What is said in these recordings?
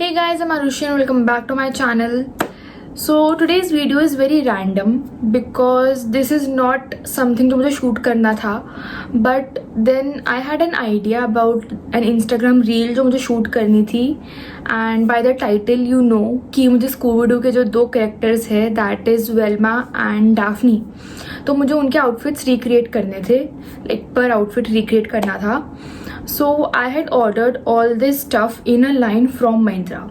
Hey guys, I'm Arushi and welcome back to my channel. So today's video is very random because this is not something जो मुझे shoot करना था, but then I had an idea about an Instagram reel जो मुझे shoot करनी थी, and by the title you know कि मुझे स्कूबी-डू के जो दो characters है that is Velma and Daphne, तो मुझे उनके outfits recreate करने थे, like per outfit recreate करना था. So I had ordered all this stuff in a line from Myntra.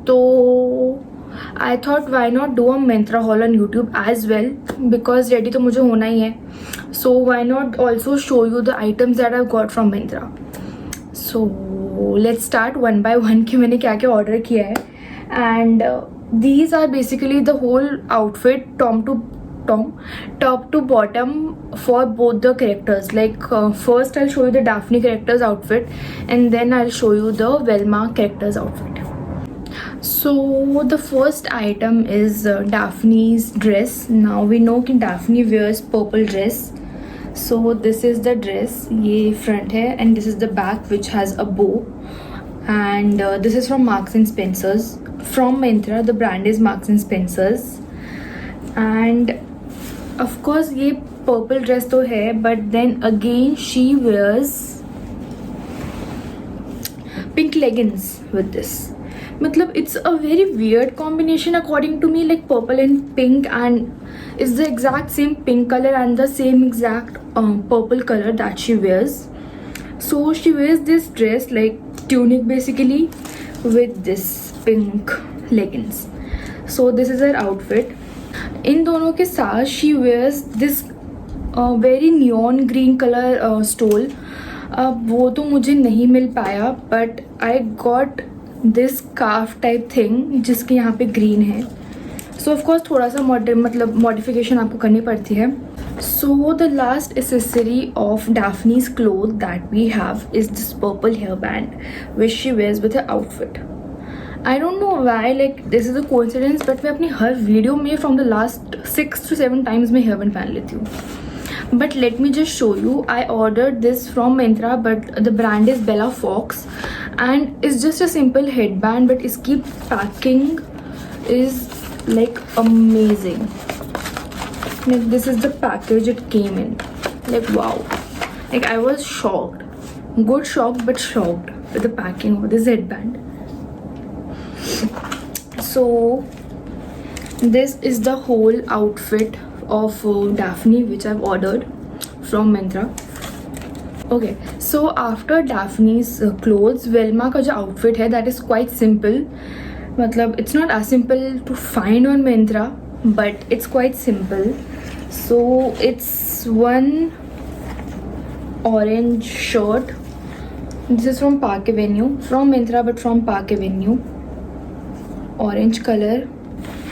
So I thought why not do a Myntra haul on YouTube as well, because ready तो मुझे होना ही है. So why not also show you the items that I've got from Myntra. So let's start one by one कि मैंने क्या क्या order किया है. And these are basically the whole outfit top to bottom for both the characters. Like first I'll show you the Daphne character's outfit and then I'll show you the Velma character's outfit. So the first item is Daphne's dress. Now we know कि Daphne wears purple dress. So this is the dress, ये front है, and this is the back which has a bow. And this is from Marks and Spencer's. From Myntra, the brand is Marks and Spencer's. And of course ये purple dress तो है, but then again she wears pink leggings with this. मतलब it's a very weird combination according to me, like purple and pink, and it's the exact same pink color and the same exact purple color that she wears. So she wears this dress like tunic basically with this pink leggings. So this is her outfit. इन दोनों के साथ she wears this very neon green color stole. अब वो तो मुझे नहीं मिल पाया, but I got this scarf type thing जिसके यहाँ पे green है. So of course थोड़ा सा मतलब modification आपको करनी पड़ती है. So the last accessory of Daphne's clothes that we have is this purple hairband which she wears with her outfit. I don't know why, like this is a coincidence, but मैं अपनी हर video में from the last 6 to 7 times मैं hairband पहन लेती हूँ. But let me just show you. I ordered this from Myntra, but the brand is Bella Fox, and it's just a simple headband, but इसकी packing is like amazing. Like this is the package it came in. Like wow. Like I was shocked. Good shocked, but shocked with the packing of this headband. So this is the whole outfit of Daphne which I've ordered from Myntra. Okay, so after Daphne's clothes, Velma का जो outfit है that is quite simple. मतलब it's not as simple to find on Myntra, but it's quite simple. So it's one orange shirt. This is from Park Avenue, from Myntra but from Park Avenue. Orange color,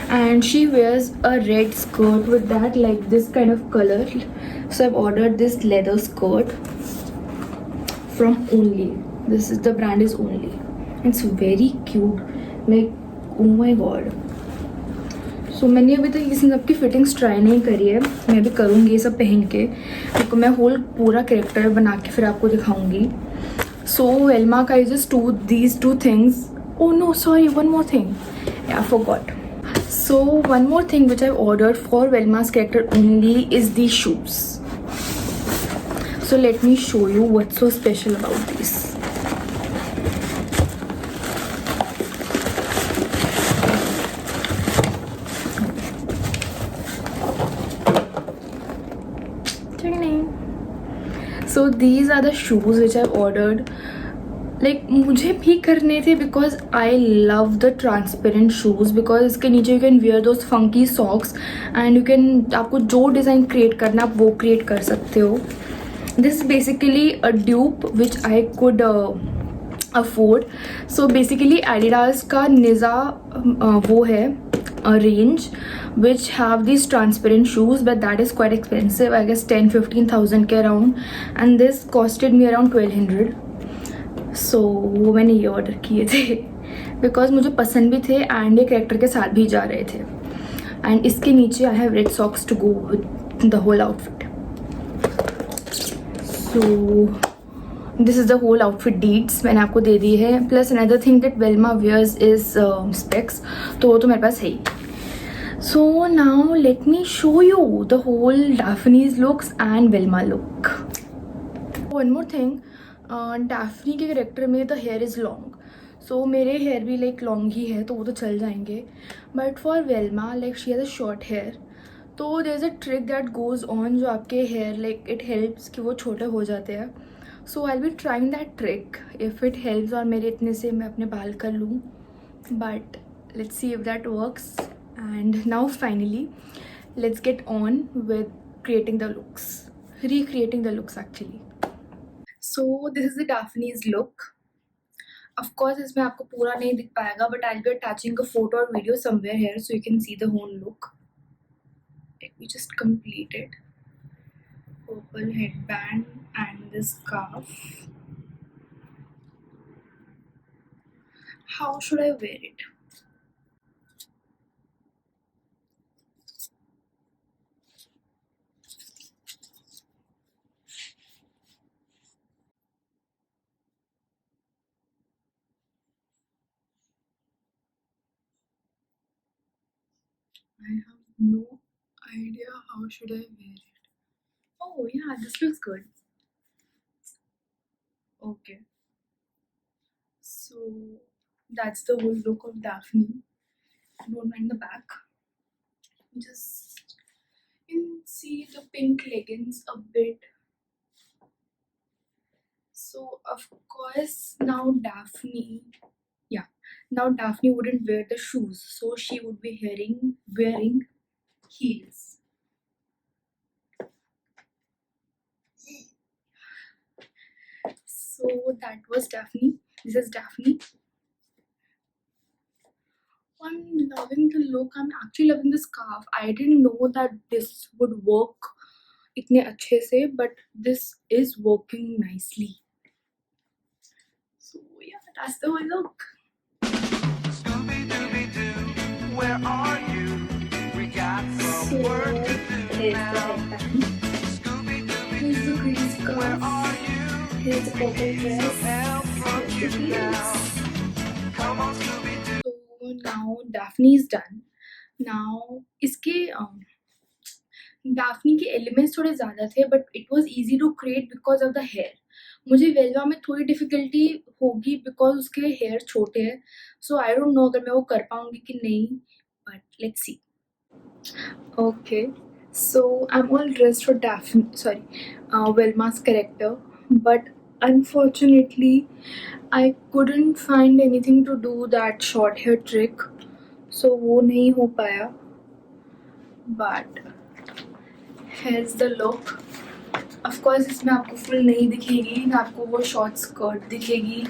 and she wears a red skirt with that, like this kind of color. So I've ordered this leather skirt from Only. This is the brand is Only. It's very cute, like oh my god. So मैंने अभी तक इस सब की fittings try नहीं करी है, मैं भी करूँगी ये सब पहन के, क्योंकि मैं होल पूरा कैरेक्टर बना के फिर आपको दिखाऊंगी. So Velma का is just these two things. Oh no, sorry, one more thing. Yeah, I forgot. So one more thing which I've ordered for Velma's character Only is these shoes. So let me show you what's so special about these. So these are the shoes which I've ordered. Like मुझे भी करने थे because I love the transparent shoes, because इसके नीचे you can wear those funky socks and you can, आपको जो design create करना आप वो क्रिएट कर सकते हो. This is basically a dupe which I could afford. So basically Adidas का Niza वो है range which have these transparent shoes, but that is quite expensive. I guess 10-15,000 के around, and this costed me around 1200. So वो मैंने ये order किए थे because मुझे पसंद भी थे एंड ये कैरेक्टर के साथ भी जा रहे थे. एंड इसके नीचे I have red socks to go with the whole outfit. So this is the whole outfit deets मैंने आपको दे दी है. Plus another thing that Velma wears is specs, तो वो तो मेरे पास है ही. So now let me show you the whole Daphne's looks and Velma look. One more thing, Daphne के करेक्टर में the hair is long. So मेरे hair भी like long ही है तो वो तो चल जाएंगे. But for Velma like she has a short hair. तो there is a trick that goes on जो आपके hair like it helps कि वो छोटे हो जाते हैं. So I'll be trying that trick if it helps और मेरे इतने से मैं अपने बाल कर लूँ. But let's see if that works. And now finally let's get on with creating the looks, recreating the looks actually. So this is the Daphne's look. Of course इसमें आपको पूरा नहीं दिख पाएगा but I'll be attaching a photo or video somewhere here so you can see the whole look. Let me just complete it. Purple headband and this scarf. How should I wear it? I have no idea how should I wear it. Oh yeah, this looks good. Okay. So that's the whole look of Daphne. Don't mind the back. Just you can see the pink leggings a bit. So of course now Daphne wouldn't wear the shoes, so she would be wearing heels. So that was Daphne. This is Daphne. I'm loving the look. I'm actually loving the scarf. I didn't know that this would work इतने अच्छे से, but this is working nicely. So yeah, that's the whole look. Scooby-Dooby-Doo, where are you? We got some work to do now. Here's the green scarf. Where are you? Here's the purple dress. Help from you now. Come on, Scooby-Doo. So now Daphne is done. Now इसके Daphne के elements थोड़े ज़्यादा थे but it was easy to create because of the hair. मुझे वेल्वा में थोड़ी difficulty होगी बिकॉज उसके हेयर छोटे हैं. सो आई डोंट नो अगर मैं वो कर पाऊँगी कि नहीं, but let's see. Okay, so I am all dressed for Velma's character, but unfortunately I couldn't find anything to do that short hair trick, so वो नहीं हो पाया. But here's the look. Of course इसमें आपको full नहीं दिखेगी ना, आपको वो शॉर्ट स्कर्ट दिखेगी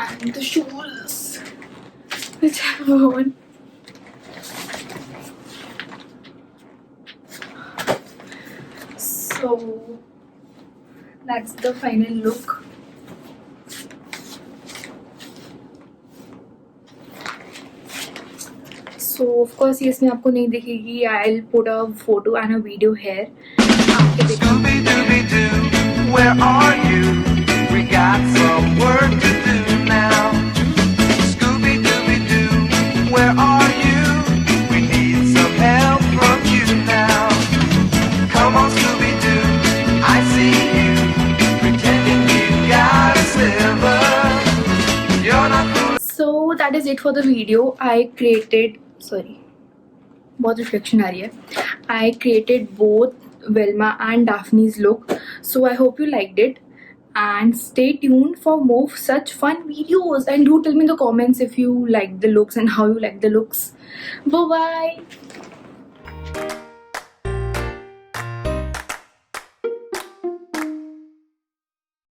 and the shoes which I worn. So that's the final look. So of course ये इसमें आपको नहीं दिखेगी. I'll put a photo and a video here. Scooby-Dooby-Doo, where are you? We got some work to do now. Scooby-Dooby-Doo, where are you? We need some help from you now. Come on, Scooby-Doo, I see you pretending you got a sliver. You're not cool. So that is it for the video. बहुत reflection आ रही है. I created both Velma and Daphne's look. So I hope you liked it. And stay tuned for more such fun videos. And do tell me in the comments if you like the looks and how you like the looks. Bye-bye.